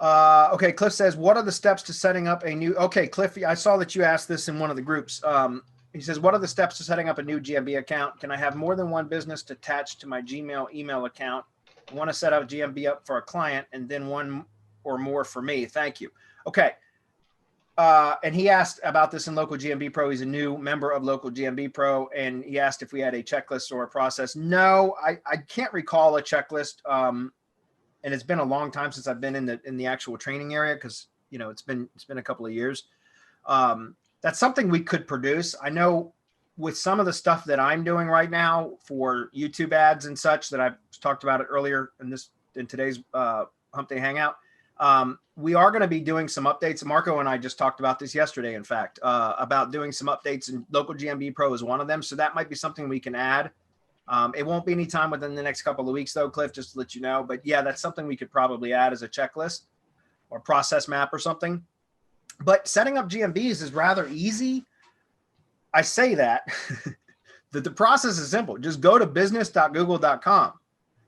Okay, Cliff says, what are the steps to setting up a new, okay, Cliff, I saw that you asked this in one of the groups. He says, what are the steps to setting up a new GMB account? Can I have more than one business attached to my Gmail email account? I want to set up GMB up for a client and then one or more for me. Thank you. Okay. And he asked about this in Local GMB Pro. He's a new member of Local GMB Pro, and he asked if we had a checklist or a process. No, I can't recall a checklist. And it's been a long time since I've been in the actual training area, because it's been a couple of years. That's something we could produce. I know with some of the stuff that I'm doing right now for YouTube ads and such, that I've talked about it earlier in today's Hump Day Hangout. We are going to be doing some updates. Marco and I just talked about this yesterday, in fact, about doing some updates, and Local GMB Pro is one of them. So that might be something we can add. It won't be any time within the next couple of weeks, though, Cliff, just to let you know. But yeah, that's something we could probably add as a checklist or process map or something. But setting up GMBs is rather easy. I say that, that the process is simple. Just go to business.google.com.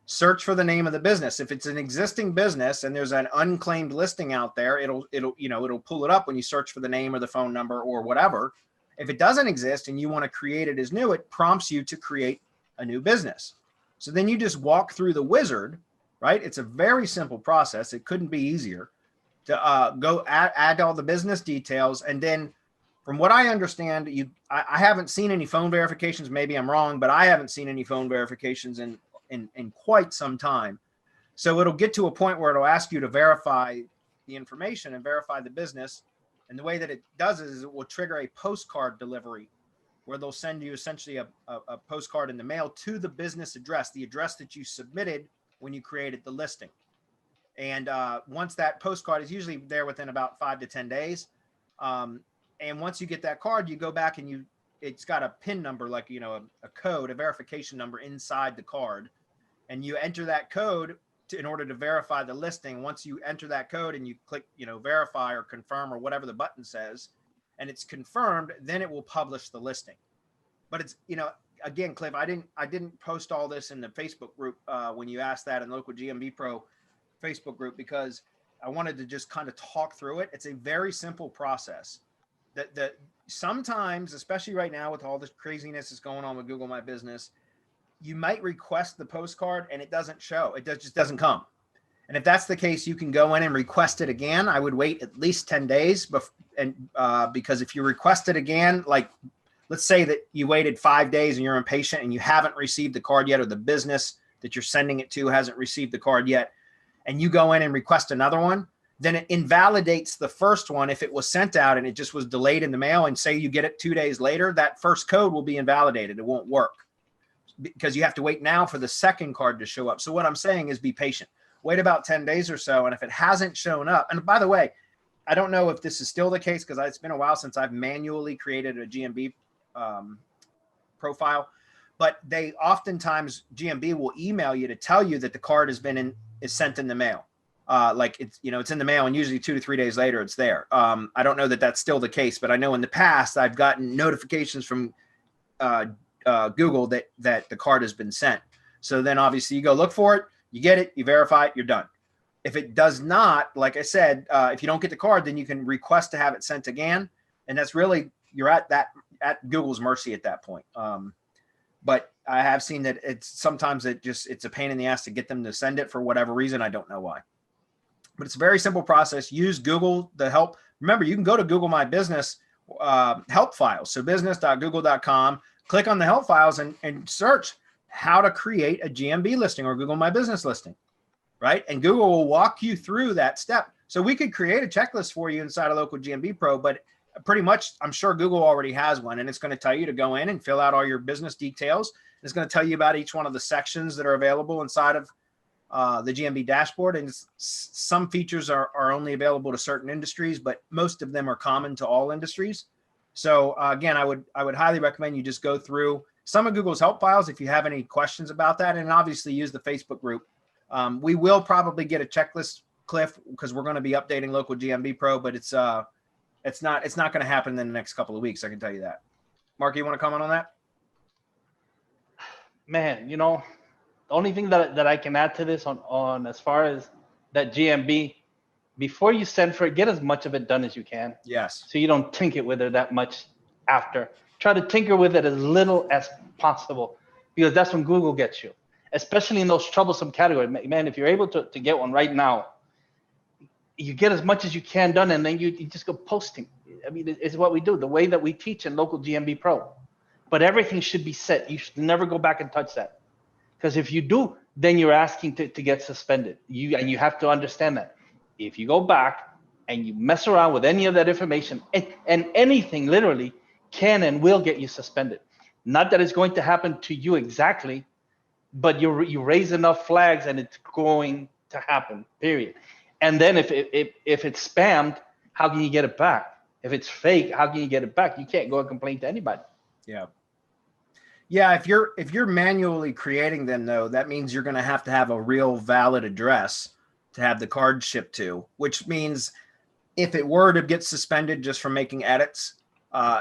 Search for the name of the business. If it's an existing business and there's an unclaimed listing out there, it'll pull it up when you search for the name or the phone number or whatever. If it doesn't exist and you want to create it as new, it prompts you to create a new business. So then you just walk through the wizard, right? It's a very simple process. It couldn't be easier to go add all the business details. And then from what I understand, I haven't seen any phone verifications. Maybe I'm wrong, but I haven't seen any phone verifications in quite some time. So it'll get to a point where it'll ask you to verify the information and verify the business. And the way that it does is it will trigger a postcard delivery, where they'll send you essentially a postcard in the mail to the business address, the address that you submitted when you created the listing. And once that postcard is usually there within about 5 to 10 days. And once you get that card, you go back and it's got a PIN number, like, a code, a verification number inside the card. And you enter that code in order to verify the listing. Once you enter that code and you click, verify or confirm or whatever the button says, and it's confirmed, then it will publish the listing. But it's, again, Cliff, I didn't post all this in the Facebook group when you asked that in Local GMB Pro Facebook group, because I wanted to just kind of talk through it. It's a very simple process that sometimes, especially right now with all this craziness that's going on with Google My Business, you might request the postcard and it doesn't show. It just doesn't come. And if that's the case, you can go in and request it again. I would wait at least 10 days. Because if you request it again, like let's say that you waited 5 days and you're impatient and you haven't received the card yet, or the business that you're sending it to hasn't received the card yet, and you go in and request another one, then it invalidates the first one if it was sent out and it just was delayed in the mail. And say you get it 2 days later, that first code will be invalidated. It won't work because you have to wait now for the second card to show up. So what I'm saying is be patient. Wait about 10 days or so. And if it hasn't shown up, and by the way, I don't know if this is still the case because it's been a while since I've manually created a GMB profile, but they oftentimes, GMB will email you to tell you that the card is sent in the mail. Like it's in the mail, and usually 2 to 3 days later it's there. I don't know that that's still the case, but I know in the past I've gotten notifications from Google that the card has been sent. So then obviously you go look for it, you get it, you verify it, you're done. If it does not, like I said, if you don't get the card, then you can request to have it sent again. And that's really, you're at Google's mercy at that point. But I have seen that it's a pain in the ass to get them to send it for whatever reason. I don't know why. But it's a very simple process. Use Google to help. Remember, you can go to Google My Business help files. So business.google.com, click on the help files and search how to create a GMB listing or Google My Business listing, right? And Google will walk you through that step. So we could create a checklist for you inside of Local GMB Pro, but pretty much I'm sure Google already has one, and it's going to tell you to go in and fill out all your business details. It's going to tell you about each one of the sections that are available inside of the GMB dashboard. And some features are only available to certain industries, but most of them are common to all industries. So again, I would highly recommend you just go through some of Google's help files if you have any questions about that, and obviously use the Facebook group. We will probably get a checklist, Cliff, because we're going to be updating Local GMB Pro, but it's not going to happen in the next couple of weeks. I can tell you that. Mark, you want to comment on that? Man, the only thing that I can add to this on as far as that GMB, before you send for it, get as much of it done as you can. Yes. So you don't tinker with it that much after. Try to tinker with it as little as possible, because that's when Google gets you, especially in those troublesome categories. Man, if you're able to get one right now, you get as much as you can done, and then you just go posting. I mean, it's what we do, the way that we teach in local GMB Pro. But everything should be set. You should never go back and touch that. Because if you do, then you're asking to get suspended. And you have to understand that. If you go back and you mess around with any of that information, and anything literally can and will get you suspended. Not that it's going to happen to you exactly, but you raise enough flags and it's going to happen, period. And then if it's spammed, how can you get it back? If it's fake, how can you get it back? You can't go and complain to anybody. Yeah. Yeah, if you're manually creating them, though, that means you're going to have a real valid address to have the card shipped to, which means if it were to get suspended just from making edits,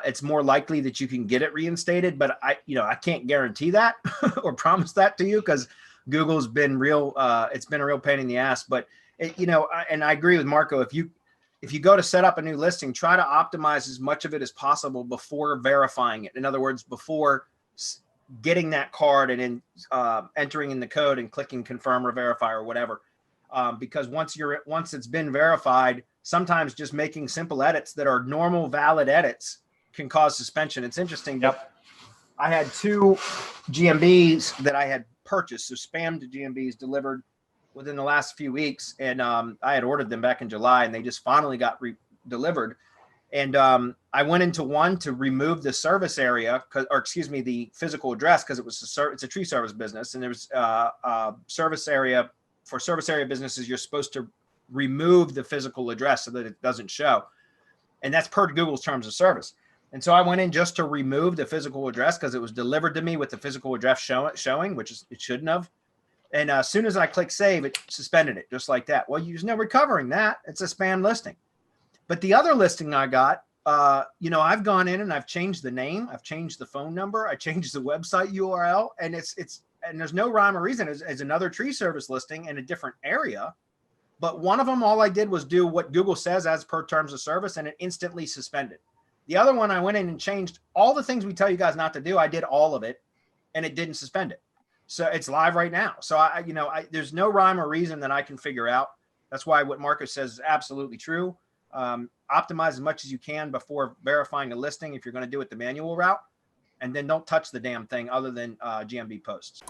it's more likely that you can get it reinstated. But I can't guarantee that or promise that to you, because Google's been real. It's been a real pain in the ass. But and I agree with Marco. If you go to set up a new listing, try to optimize as much of it as possible before verifying it. In other words, before getting that card and then entering in the code and clicking confirm or verify or whatever. Because once it's been verified, sometimes just making simple edits that are normal valid edits can cause suspension. It's interesting. Yep. I had 2 GMBs that I had purchased, so spammed GMBs delivered within the last few weeks, and I had ordered them back in July, and they just finally got delivered. And I went into one to remove the service area, the physical address, because it's a tree service business, and there's service area. For service area businesses, you're supposed to remove the physical address so that it doesn't show, and that's per Google's terms of service. And so I went in just to remove the physical address because it was delivered to me with the physical address showing, which it shouldn't have. And as soon as I click save, it suspended it just like that. Well, there's no recovering that. It's a spam listing. But the other listing I got, I've gone in and I've changed the name, I've changed the phone number, I changed the website URL, and and there's no rhyme or reason. It's another tree service listing in a different area. But one of them, all I did was do what Google says as per terms of service, and it instantly suspended. The other one, I went in and changed all the things we tell you guys not to do. I did all of it, and it didn't suspend it. So it's live right now. So there's no rhyme or reason that I can figure out. That's why what Marcus says is absolutely true. Optimize as much as you can before verifying a listing if you're going to do it the manual route, and then don't touch the damn thing other than GMB posts.